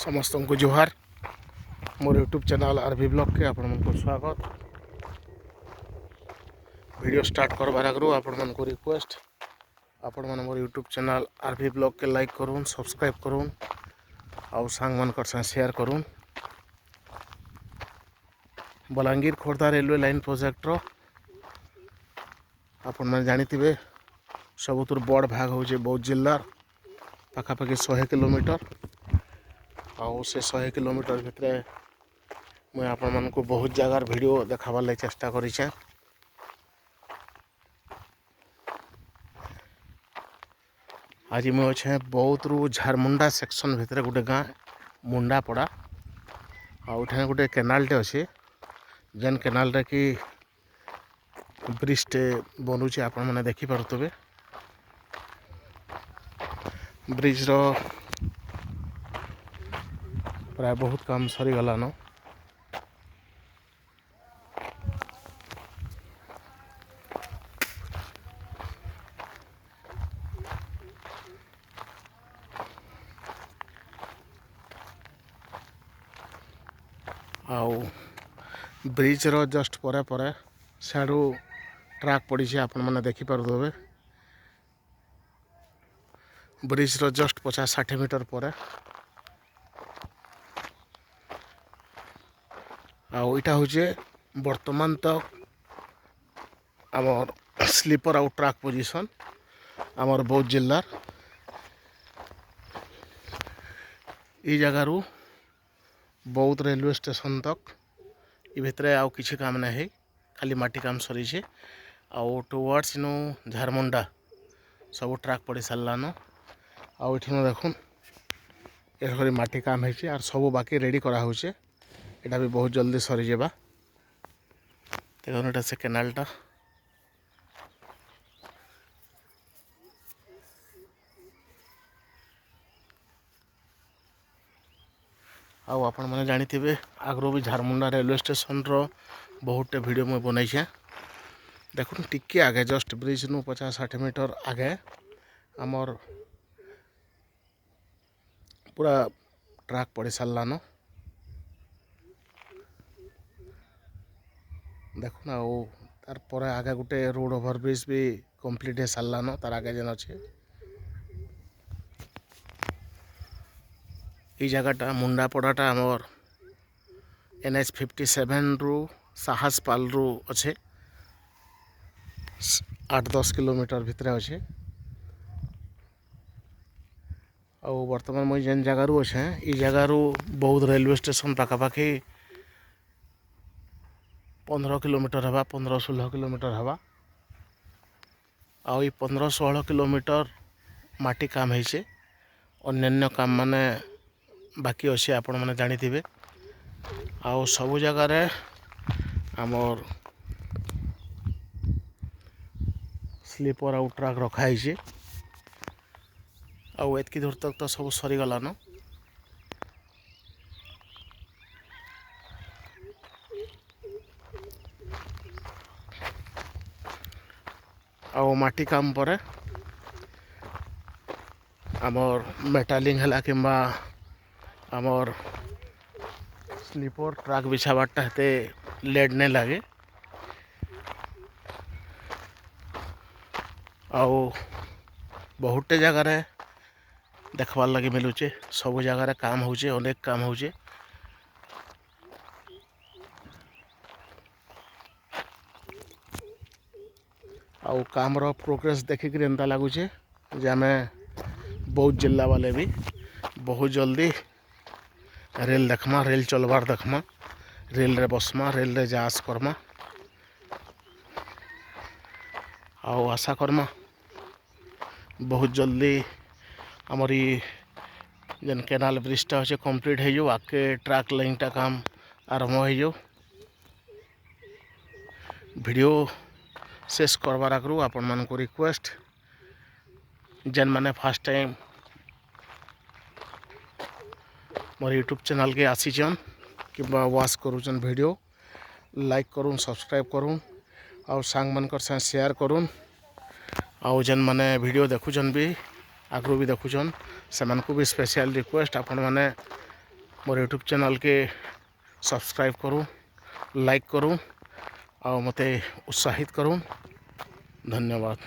समस्त को जोहार मोर यूट्यूब चैनल आरवी ब्लॉग के आपण मन को स्वागत। वीडियो स्टार्ट करबार आगु आपण मन को रिक्वेस्ट आपण मन मोर यूट्यूब चैनल आरवी ब्लॉग के लाइक करूँ, सब्सक्राइब करूँ और सांग मन कर शेयर करूँ। Balangir Khordha railway line project रो आपण मन जानिथिबे सबुतुर बड़ भाग होचे बौद्ध जिल्लार पाखापाखि 100 किलोमीटर आउ से 100 किलोमीटर भितर मुझे आपण मन को बहुत जगार वीडियो देखाबार लगे चेष्टा करें। आज मुझे अच्छे बौद्ध रु झारमुंडा सेक्शन भितर गोटे गाँ मुंडापड़ा आउठे गोटे केनालटे अच्छे जेन केनाल रे कि ब्रिजटे बनूचे आपण मैंने देखिपे। ब्रिज रो प्राय बहुत काम सरीगलान। आउ ब्रिज रो जस्ट परे परे साडू ट्रैक पड़ी आपण मैंने देखिपे। ब्रिज रो जस्ट 50-60 मीटर पर आईटा हूँ बर्तमान तक आमर स्लीपर आउ ट्रैक पोजिशन आमर बौद्ध जिल्लार ई जगार बौद्ध रेलवे स्टेशन तक ये भितर आउ किसी काम ना है, खाली माटी काम सरी आउ टुवर्ड्स इनु झारमुंडा सब ट्रैक पड़ी सारान। आउ ये देखुन ये माटी काम है और सब बाकी रेडी करा होचे, एटा भी बहुत जल्दी सरी जाबा। देखो एटा से केनालटा आउ आपण मैंने जानिथिबे आगरो भी झारमुंडा रेलवे स्टेशन रो बहुतटे वीडियो मुझे बनाई। देखुन टिके आगे जस्ट ब्रिज नु 50-60 मीटर आगे आमर पूरा ट्रैक पड़ी सारान। देखुन आउ तार पर आगे गोटे रोड ओभर ब्रिज भी कंप्लीट हो सारान तार आगे जेन अच्छे। ये जगहटा मुंडापड़ाटा आमर NH 57 रु साहसपाल रु अच्छे 8-10 किलोमीटर भितर अच्छे। आउ बर्तमान मुझे जेन जगार अच्छे ये जगार बौद्ध रेलवे स्टेशन पाखापाखि 15 किलोमीटर हवा, 15-16 किलोमीटर हवा। आउ 15-16 किलोमीटर माटी काम है, अन्य काम माने बाकी अच्छे आपण मैंने जानिथिबे। आउ सबु जगार आमर स्लीपर आउ ट्रक रखाई आउ एतकी दूर तक तो सब सरीगलान। आउ माटी काम पर आमर मेटालिंग है कि आमर स्लीपर ट्रक बिछाबारटा हेते लेट नहीं लगे। आउ बहुतटे जगार देखबार लगे मिलूचे, सब जगार काम होचे, अनेक काम होचे। आउ काम रो प्रोग्रेस देखिक एंता लगुचे जे आमे बौद्ध जिला वाले भी बहुत जल्दी रेल देखमा, रेल चलबार देखमा, रेल रे बसमा, रेल रे जास करमा। आउ आशा करमा बहुत जल्दी हमारी जेन केनाल ब्रिजटा अच्छे कंप्लीट हो जाओ, आके ट्रैक लाइनटा काम आरंभ हो जाओ। वीडियो शेष करबार आगु आपण मन को रिक्वेस्ट जेन माने first time more YouTube channel के आसीचन कि वाच करूचन वीडियो लाइक करूँ, सब्सक्राइब करूँ और सांग मन कर शेयर करूँ। आउ जेन माने वीडियो देखुचन भी आगु भी देखुचन से भी स्पेशल रिक्वेस्ट आपण माने मोर यूट्यूब चैनल के सब्सक्राइब करूँ, लाइक करूँ और मते उत्साहित करूँ। धन्यवाद।